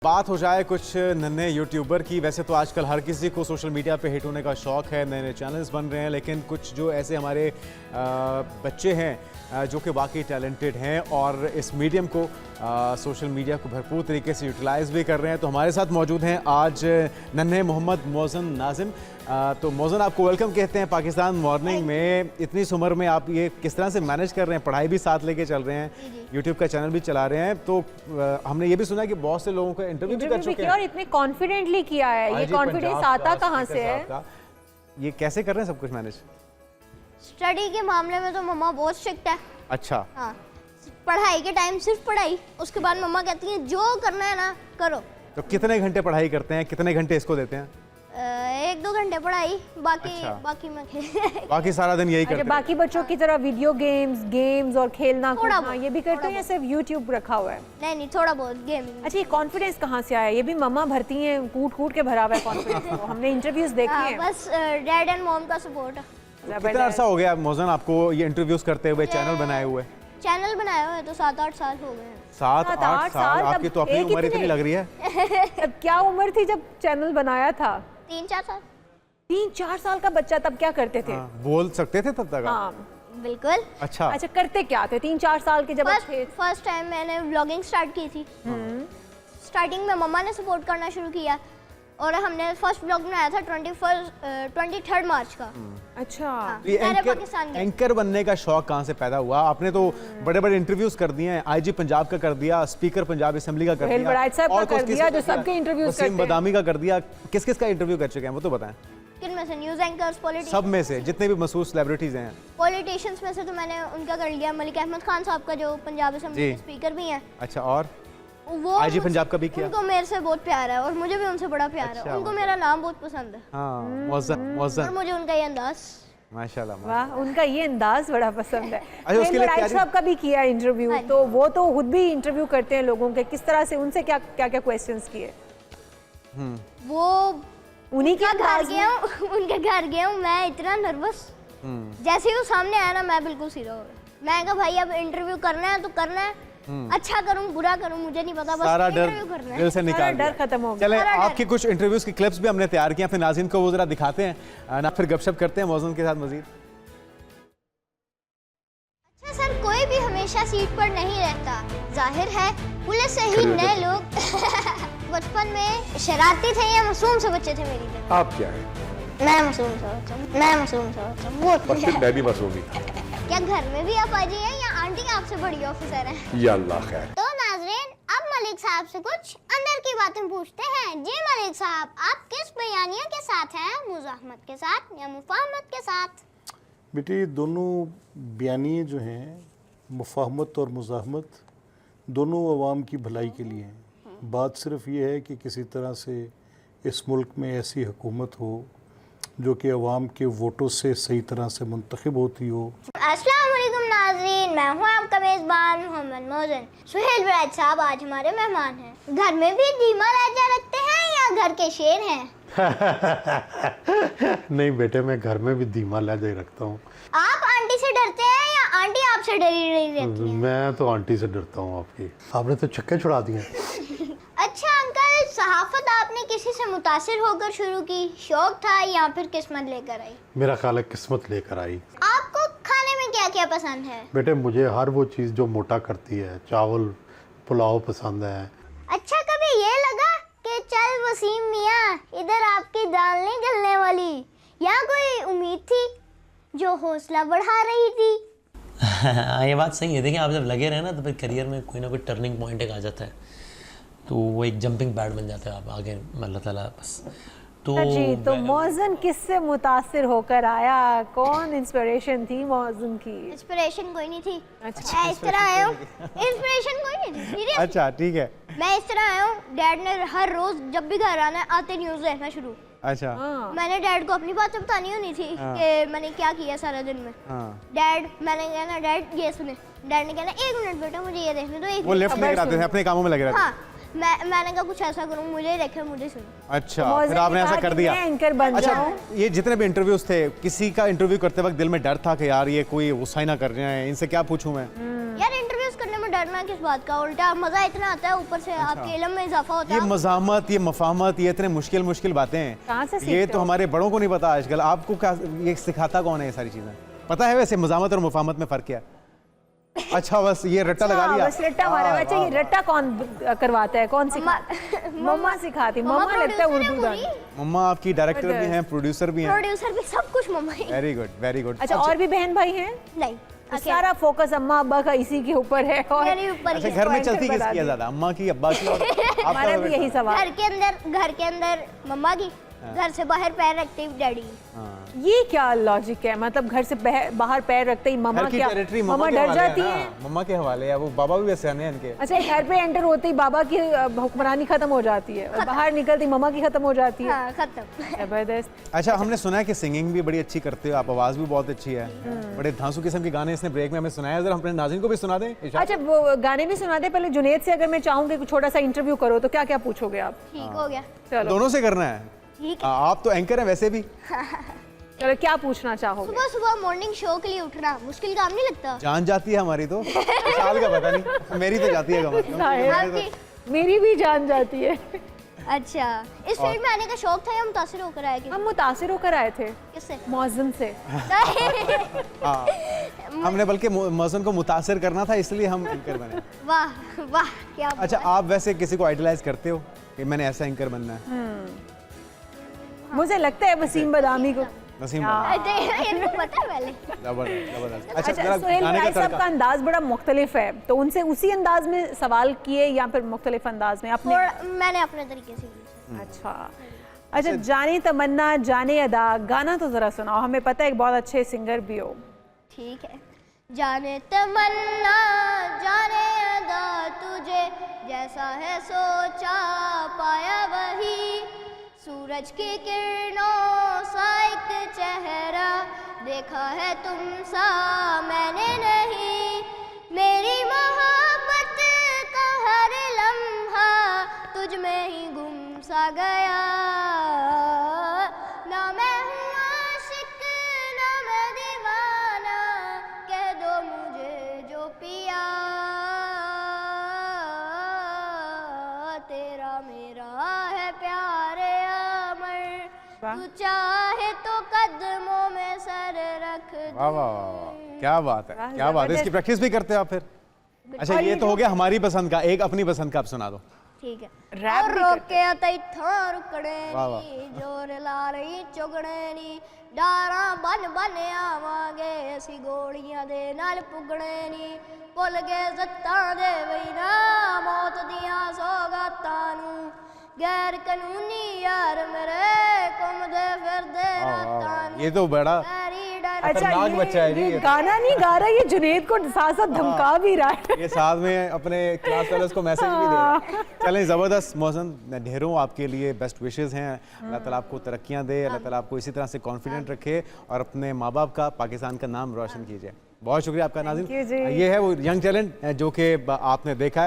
बात हो जाए कुछ नन्हे यूट्यूबर की। वैसे तो आजकल हर किसी को सोशल मीडिया पे हिट होने का शौक है, नए नए चैनल्स बन रहे हैं, लेकिन कुछ जो ऐसे हमारे बच्चे हैं जो कि वाकई टैलेंटेड हैं और इस मीडियम को सोशल मीडिया को भरपूर तरीके से यूटिलाइज़ भी कर रहे हैं। तो हमारे साथ मौजूद हैं आज नन्हे मोहम्मद मौज़न नाजिम। तो मौज़न, आपको वेलकम कहते हैं पाकिस्तान मॉर्निंग में। इतनी सी उम्र में आप ये किस तरह से मैनेज कर रहे हैं? पढ़ाई भी साथ लेके चल रहे हैं, यूट्यूब का चैनल भी चला रहे हैं, तो हमने ये भी सुना कि बहुत से लोगों का इंटरव्यू भी कर चुके हैं और इतने कॉन्फिडेंटली किया है। ये कॉन्फिडेंस आता कहाँ से है? ये कैसे कर रहे हैं सब कुछ मैनेज? स्टडी के मामले में तो मम्मा बहुत स्ट्रिक्ट है। अच्छा। हाँ, पढ़ाई के टाइम सिर्फ पढ़ाई, उसके बाद मम्मा कहती है जो करना है ना करो। तो कितने घंटे पढ़ाई करते हैं, कितने घंटे इसको देते हैं? 1-2 घंटे पढ़ाई, बाकी अच्छा। बाकी मैं खेल बाकी सारा दिन यही करते हैं? बाकी बच्चों की तरह वीडियो गेम्स और खेलना कूदना ये भी करते हैं या सिर्फ यूट्यूब रखा हुआ है? नहीं, थोड़ा बहुत गेमिंग। अच्छा, ये कॉन्फिडेंस कहाँ से आया? ये भी मम्मा भरती हैं, कूट के भरा हुआ है कॉन्फिडेंस को। हमने इंटरव्यूज देखे हैं। बस डैड एंड मॉम का सपोर्ट। कितना अर्सा हो गया मौज़न आपको ये इंटरव्यूज करते हुए, चैनल बनाए हुए? चैनल बनाए हुए तो 7-8 साल हो गए हैं। 7-8 साल? आपकी तो अपनी उम्र इतनी लग रही है। तब क्या उम्र थी जब चैनल बनाया था? 3-4 साल। 3-4 साल का बच्चा तब क्या करते थे? बोल सकते थे तब तक? हाँ बिल्कुल। अच्छा, करते क्या थे 3-4 साल के जब थे? फर्स्ट टाइम मैंने व्लॉगिंग स्टार्ट की थी। स्टार्टिंग में मम्मा ने सपोर्ट करना शुरू किया और हमने फर्स्ट व्लॉग बनाया था 23 मार्च का। अच्छा। ये एंकर बनने का शौक कहाँ से पैदा हुआ? आपने तो बड़े बड़े इंटरव्यूज कर दिए हैं, आईजी पंजाब का कर दिया, स्पीकर पंजाब असेंबली का कर दिया, और कर दिया जो सबके इंटरव्यूज करते हैं, वसीम बदामी का कर दिया। किस किस का इंटरव्यू कर चुके हैं वो तो बताएं? किन में से? न्यूज़ एंकर्स, पॉलिटिशियंस, सब में से जितने भी मशहूर सेलिब्रिटीज हैं। पॉलिटिशियंस में से तो मैंने उनका कर लिया, मलिक अहमद खान साहब का जो पंजाब असेंबली के स्पीकर भी हैं। अच्छा, और वो आईजी पंजाब का भी किया? उनको मेरे से बहुत प्यार है और मुझे भी उनसे बड़ा प्यार है। उनको मेरा नाम बहुत पसंद है। हाँ, मौज़न और मुझे उनका ये अंदाज, माशाल्लाह। वाह, उनका ये अंदाज बड़ा पसंद है। अच्छा, उसके लिए तैयारी साहब का भी किया इंटरव्यू, तो वो तो खुद भी इंटरव्यू करते हैं लोगों के। किस तरह से उनसे क्या क्वेश्चंस किए? वो उन्हीं के उनके घर गया हूँ मैं, इतना नर्वस। जैसे ही वो सामने आया ना मैं बिल्कुल सीधा हो गया। मैं कहा भाई अब इंटरव्यू करना है तो करना है, अच्छा करूं बुरा करूं मुझे नहीं पता, बस सारा इंटरव्यू करना है। दिल से निकाल डर खत्म हो गया। चले, आपकी कुछ इंटरव्यूज की क्लिप्स भी हमने तैयार की हैं, फिर नाज़रीन को वो जरा दिखाते हैं ना, फिर गपशप करते हैं मौज़न के साथ मजीद। अच्छा सर, कोई भी हमेशा सीट पर नहीं रहता, जाहिर है पुलिस से ही नए लोग बचपन में शरारती थे या मासूम से बच्चे थे मेरी तरह? आप क्या है? मैं मासूम सा बच्चा बहुत। और फिर मैं भी मासूम ही था। क्या घर में भी आप आजी हैं या आंटी आपसे बड़ी ऑफिसर हैं? या अल्लाह खैर। तो नाज़रीन, अब मलिक साहब से कुछ अंदर की बातें पूछते हैं। जी मलिक साहब, आप किस बयानिया के साथ हैं, मुज़ाहमत के साथ या मुफाहमत के साथ? बेटे, दोनों बयानिए जो हैं, मुफाहमत और मुज़ाहमत, दोनों अवाम की भलाई के लिए हैं। बात सिर्फ ये है कि किसी तरह से इस मुल्क में ऐसी हुकूमत हो जो कि अवाम के वोटों से सही तरह से मुंतखब होती हो। अस्सलाम वालेकुम नाज़रीन, मैं हूँ आपका मेज़बान मोहम्मद मौज़न। सुहेल वराज साहब आज हमारे मेहमान हैं। घर में भी धीमा लहजा रखते हैं या घर के शेर हैं? नहीं बेटे, मैं घर में भी धीमा लहजा ही रखता हूँ। आप आंटी से डरते हैं या आंटी आपसे डरी रहती है? मैं तो आंटी से डरता हूँ आपकी। आपने तो छक्के छुड़ा दिए। अच्छा अंकल, सहाफ़त आपने किसी से मुतासिर होकर शुरू की, शौक था या फिर किस्मत लेकर आई? मेरा ख्याल है किस्मत लेकर आई। आपको खाने में क्या क्या पसंद है? बेटे, मुझे हर वो चीज़ जो मोटा करती है, चावल पुलाव पसंद है। अच्छा, कभी ये लगा कि चल वसीम मियाँ इधर आपकी दाल नहीं गलने वाली, या कोई उम्मीद थी जो हौसला बढ़ा रही थी? हाँ, ये बात सही है। देखिए, आप जब लगे रहे ना तो फिर करियर में कोई ना कोई टर्निंग पॉइंट एक आ जाता है, तो वो एक जंपिंग पैड बन जाता है। आप आगे अल्लाह ताला बस। तो मौज़न किससे मुतासिर होकर आया? कौन इंस्पिरेशन थी मौज़न की? इंस्पिरेशन कोई नहीं थी। अच्छा, मैं इस तरह आया हूँ, इंस्पिरेशन कोई नहीं थी, सीरियस। अच्छा, ठीक है। मैं इस तरह आया हूँ, डैड ने हर रोज जब भी घर आना आते न्यूज़ देखना शुरू। अच्छा। मैंने डैड को अपनी बातें बतानी होनी थी कि मैंने क्या किया सारा दिन में। डैड, मैंने कहना डैड ये सुने, डैड ने कहना 1 मिनट बेटा मुझे ये देखने दो। वो लेफ्ट लेकर आते थे, अपने कामों में लगे रहते। हाँ, मैंने कहा कुछ ऐसा करूँ, मुझे देखे मुझे सुनो। अच्छा, फिर आपने ऐसा कर दिया। एंकर बन अच्छा, ये जितने भी इंटरव्यूज थे, किसी का इंटरव्यू करते वक्त दिल में डर था कि यार ये कोई गुस्सा ही ना कर रहे हैं, इनसे क्या पूछूं मैं? यार इंटरव्यूज करने में डर डरना किस बात का, उल्टा मजा इतना आता है, ऊपर से आपके इल्म में इजाफा होता ये है। मज़ाहमत, ये मफाहमत, ये इतने मुश्किल मुश्किल बातें हैं, कहाँ से ये सीखते तो हो? हमारे बड़ों को नहीं पता आजकल। आपको क्या ये सिखाता कौन है ये सारी चीज़ें? पता है वैसे मज़ाहमत और मुफाहमत में फ़र्क क्या है? अच्छा बस ये रट्टा लगा लिया। बस रट्टा मारा। अच्छा ये रट्टा कौन करवाता है, कौन सिखाता है? मम्मा सिखाती। मम्मा लगता है उर्दू दान। मम्मा आपकी डायरेक्टर भी हैं, प्रोड्यूसर भी हैं। प्रोड्यूसर भी, सब कुछ मम्मा ही। Very good, very good. अच्छा और भी बहन भाई हैं? नहीं, तो सारा फोकस अम्मा अब्बा का इसी के ऊपर है। और मेरे ऊपर अच्छा ही। घर में इसको चलती anchor बता किसकी है दी। ज़्यादा, अम्मा की, अब्बा की और हमारा भी यही सवाल। घर के अंदर मम्मा की, घर से बाहर पैर रखते ही डैडी। ये क्या लॉजिक है? मतलब घर से बाहर पैर रखते ही मम्मा घर की क्या, टेरिटरी मम्मा के डर हवाले है जाती ना, है? मम्मा के हवाले है। वो बाबा भी वैसे हैं इनके। अच्छा घर पे एंटर होते ही बाबा की हुक्मरानी खत्म हो जाती है और बाहर निकलती मम्मा की खत्म हो जाती है। हाँ, खत्म। जबरदस्त। अच्छा हमने सुना है कि सिंगिंग भी बड़ी अच्छी करते हो आप, आवाज़ भी बहुत अच्छी है, बड़े धांसू किस्म के गाने इसने ब्रेक में हमें सुनाया। जरा हम अपने नाज़रीन को भी सुना दें इरशाद। अच्छा वो गाने भी सुना दे। पहले जुनेद से अगर मैं चाहूंगी कि छोटा सा इंटरव्यू करो तो क्या क्या पूछोगे आप? ठीक हो गया। चलो दोनों से करना है। ठीक आप तो एंकर हैं वैसे भी। चलो क्या पूछना चाहोगे? सुबह सुबह मॉर्निंग शो के लिए उठना मुश्किल काम नहीं लगता? जान जाती है हमारी तो, साल का पता नहीं, मेरी तो जाती है कम से कम। आपकी? मेरी भी जान जाती है। अच्छा, इस फील्ड में आने का शौक था या मुतासिर होकर आए? हम मुतासिर होकर आए थे किससे? मौज़िन से। हाँ, हमने बल्कि मौज़न को मुतासिर करना था इसलिए हम एंकर बने। वाह वाह, क्या अच्छा आप वैसे किसी को आइडलाइज करते हो कि मैंने ऐसा एंकर बनना है? मुझे लगता है वसीम बदामी को। नसीम इनको पता है पहले। जबरदस्त जबरदस्त। अच्छा अच्छा जरा सोहेल गाने राय का साहब का तड़का। अंदाज बड़ा मुख्तलिफ है, तो उनसे उसी अंदाज में सवाल किए या फिर मुख्तलिफ अंदाज में अपने? मैंने अपने तरीके से की। अच्छा अच्छा जाने तमन्ना जाने अदा गाना तो जरा सुनाओ, हमें पता है एक बहुत अच्छे सिंगर भी हो। ठीक है। जाने तमन्ना जाने अदा तुझे जैसा है सोचा पाया वही, सूरज की किरणों सा एक चेहरा देखा है तुम सा मैंने नहीं, मेरी मोहब्बत का हर लम्हा तुझ में ही गुम सा गया, ना मैं हूँ आशिक ना मैं दीवाना, कह दो मुझे जो पिया, तेरा मेरा है प्यार अमर, तू चाहे तो कदमों में सर रख दूं। वाह वाह वाह, क्या बात है, वाह, क्या बात है। इसकी जबरदस्त। प्रैक्टिस भी करते हो आप फिर? अच्छा और ये ये तो जो- हो गया हमारी पसंद का, एक अपनी पसंद का आप सुना दो। ठीक है। रैप और भी रोके तई था रुकने वाह, वाह। नी, जोर ला रही चुगने नी, डारा बन बन आवांगे असी गोलियां दे नाल पुगने नी, भुल गए जत्तां दे वैना मौत दियां सौगातां नू, गैर कानूनी यार मेरे घुमदे फिरदे रातां नू, ये तो बड़ा मेरी डर अच्छा खतरनाक बच्चा है जी ये ये। गाना नहीं गा रहा, ये जुनेद को साथ साथ धमका भी रहा है। ये साथ में अपने क्लास वाले को मैसेज भी दे रहा है। चलें ज़बरदस्त मौज़न, ढेरों आपके लिए बेस्ट विशेज़ हैं। अल्लाह ताला आपको तरक्कियां दे, अल्लाह ताला आपको इसी तरह से कॉन्फिडेंट रखे और अपने माँ बाप का, पाकिस्तान का नाम रोशन कीजिए। बहुत शुक्रिया आपका नाज़रीन। you जी। ये है वो यंग टैलेंट जो कि आपने देखा है।